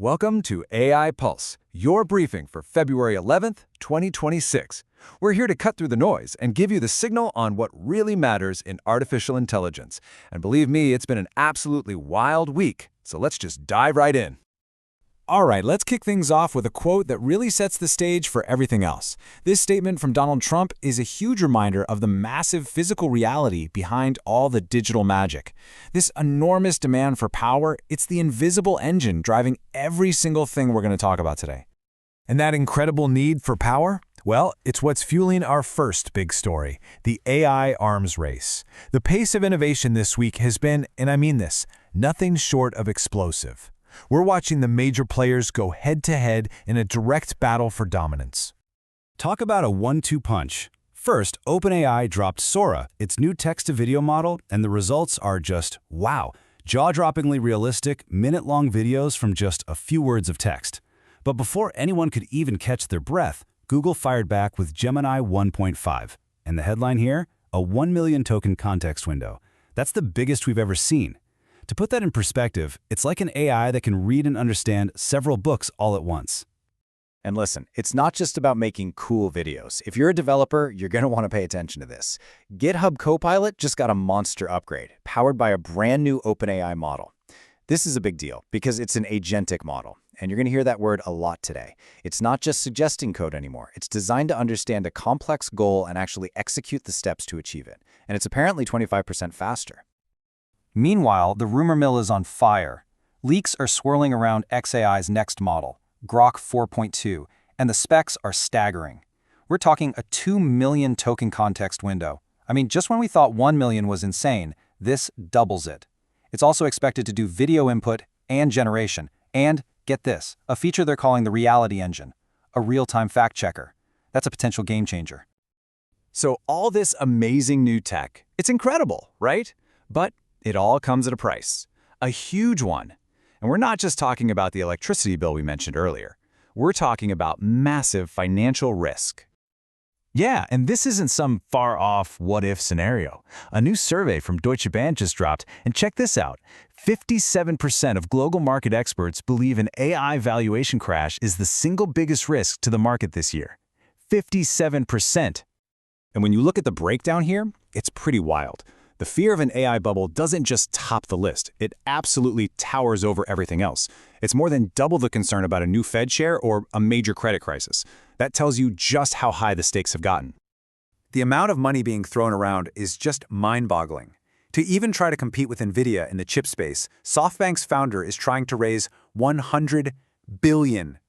Welcome to AI Pulse, your briefing for February 11th, 2026. We're here to cut through the noise and give you the signal on what really matters in artificial intelligence. And believe me, it's been an absolutely wild week, so let's just dive right in. All right, let's kick things off with a quote that really sets the stage for everything else. This statement from Donald Trump is a huge reminder of the massive physical reality behind all the digital magic. This enormous demand for power, it's the invisible engine driving every single thing we're going to talk about today. And that incredible need for power? Well, it's what's fueling our first big story, the AI arms race. The pace of innovation this week has been, and I mean this, nothing short of explosive. We're watching the major players go head-to-head in a direct battle for dominance. Talk about a 1-2 punch. First, OpenAI dropped Sora, its new text-to-video model, and the results are just wow. Jaw-droppingly realistic, minute-long videos from just a few words of text. But before anyone could even catch their breath, Google fired back with Gemini 1.5. And the headline here? A 1 million token context window. That's the biggest we've ever seen. To put that in perspective, it's like an AI that can read and understand several books all at once. And listen, it's not just about making cool videos. If you're a developer, you're going to want to pay attention to this. GitHub Copilot just got a monster upgrade, powered by a brand new OpenAI model. This is a big deal because it's an agentic model, and you're going to hear that word a lot today. It's not just suggesting code anymore. It's designed to understand a complex goal and actually execute the steps to achieve it. And it's apparently 25% faster. Meanwhile, the rumor mill is on fire. Leaks are swirling around xAI's next model, Grok 4.2, and the specs are staggering. We're talking a 2 million token context window. I mean, just when we thought 1 million was insane, this doubles it. It's also expected to do video input and generation, and, get this, a feature they're calling the reality engine, a real-time fact checker. That's a potential game changer. So all this amazing new tech, it's incredible, right? But it all comes at a price, a huge one. And we're not just talking about the electricity bill we mentioned earlier. We're talking about massive financial risk. Yeah, and this isn't some far-off what-if scenario. A new survey from Deutsche Bank just dropped, and check this out. 57% of global market experts believe an AI valuation crash is the single biggest risk to the market this year. 57%. And when you look at the breakdown here, it's pretty wild. The fear of an AI bubble doesn't just top the list, it absolutely towers over everything else. It's more than double the concern about a new Fed share or a major credit crisis. That tells you just how high the stakes have gotten. The amount of money being thrown around is just mind-boggling. To even try to compete with NVIDIA in the chip space, SoftBank's founder is trying to raise $100 billion.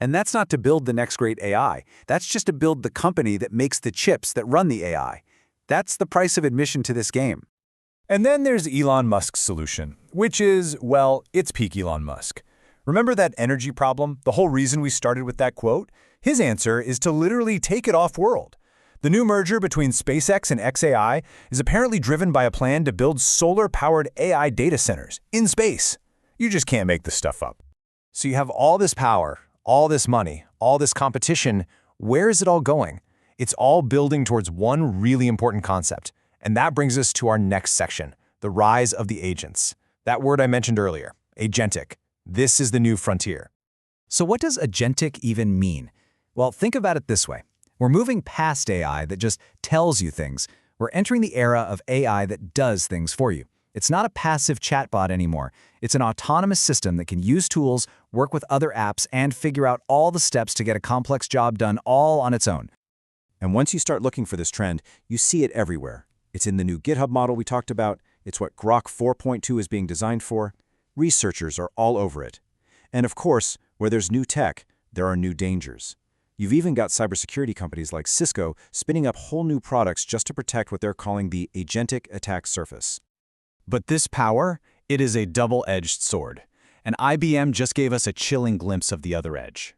And that's not to build the next great AI. That's just to build the company that makes the chips that run the AI. That's the price of admission to this game. And then there's Elon Musk's solution, which is, well, it's peak Elon Musk. Remember that energy problem, the whole reason we started with that quote? His answer is to literally take it off-world. The new merger between SpaceX and xAI is apparently driven by a plan to build solar-powered AI data centers in space. You just can't make this stuff up. So you have all this power, all this money, all this competition. Where is it all going? It's all building towards one really important concept. And that brings us to our next section, the rise of the agents. That word I mentioned earlier, agentic. This is the new frontier. So what does agentic even mean? Well, think about it this way. We're moving past AI that just tells you things. We're entering the era of AI that does things for you. It's not a passive chatbot anymore. It's an autonomous system that can use tools, work with other apps, and figure out all the steps to get a complex job done all on its own. And once you start looking for this trend, you see it everywhere. It's in the new GitHub model we talked about. It's what Grok 4.2 is being designed for. Researchers are all over it. And of course, where there's new tech, there are new dangers. You've even got cybersecurity companies like Cisco spinning up whole new products just to protect what they're calling the agentic attack surface. But this power, it is a double-edged sword. And IBM just gave us a chilling glimpse of the other edge.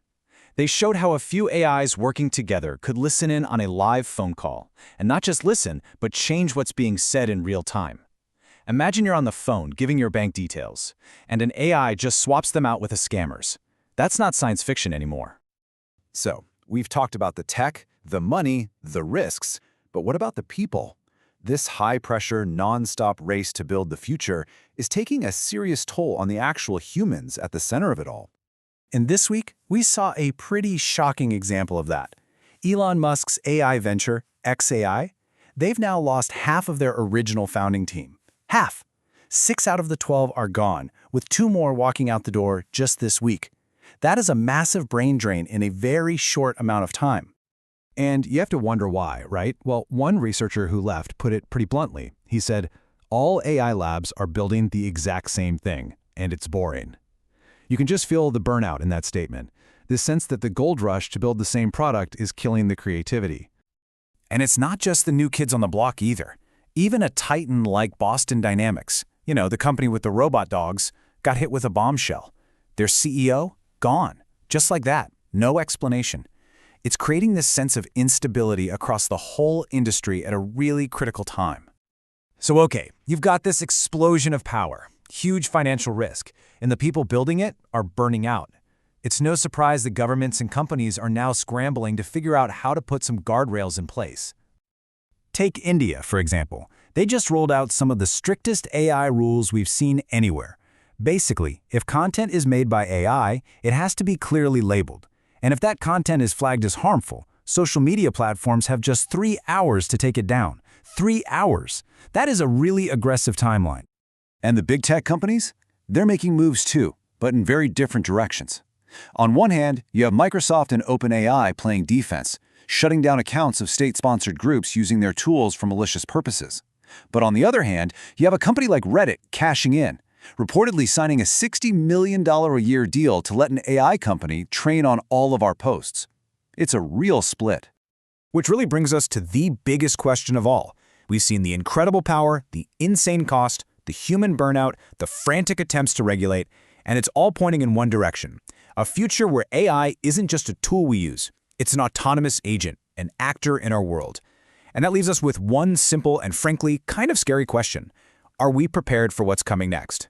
They showed how a few AIs working together could listen in on a live phone call, and not just listen, but change what's being said in real time. Imagine you're on the phone giving your bank details, and an AI just swaps them out with a scammer's. That's not science fiction anymore. So, we've talked about the tech, the money, the risks, but what about the people? This high-pressure, non-stop race to build the future is taking a serious toll on the actual humans at the center of it all. And this week, we saw a pretty shocking example of that. Elon Musk's AI venture, xAI, they've now lost half of their original founding team. Half! 6 out of the 12 are gone, with 2 more walking out the door just this week. That is a massive brain drain in a very short amount of time. And you have to wonder why, right? Well, one researcher who left put it pretty bluntly. He said, all AI labs are building the exact same thing, and it's boring. You can just feel the burnout in that statement. This sense that the gold rush to build the same product is killing the creativity. And it's not just the new kids on the block either. Even a titan like Boston Dynamics, the company with the robot dogs, got hit with a bombshell. Their CEO, gone. Just like that. No explanation. It's creating this sense of instability across the whole industry at a really critical time. So okay, you've got this explosion of power, huge financial risk, and the people building it are burning out. It's no surprise that governments and companies are now scrambling to figure out how to put some guardrails in place. Take India, for example. They just rolled out some of the strictest AI rules we've seen anywhere. Basically, if content is made by AI, it has to be clearly labeled. And if that content is flagged as harmful, social media platforms have just 3 hours to take it down. 3 hours! That is a really aggressive timeline. And the big tech companies? They're making moves too, but in very different directions. On one hand, you have Microsoft and OpenAI playing defense, shutting down accounts of state-sponsored groups using their tools for malicious purposes. But on the other hand, you have a company like Reddit cashing in, reportedly signing a $60 million a year deal to let an AI company train on all of our posts. It's a real split. Which really brings us to the biggest question of all. We've seen the incredible power, the insane cost, the human burnout, the frantic attempts to regulate, and it's all pointing in one direction. A future where AI isn't just a tool we use. It's an autonomous agent, an actor in our world. And that leaves us with one simple and frankly kind of scary question. Are we prepared for what's coming next?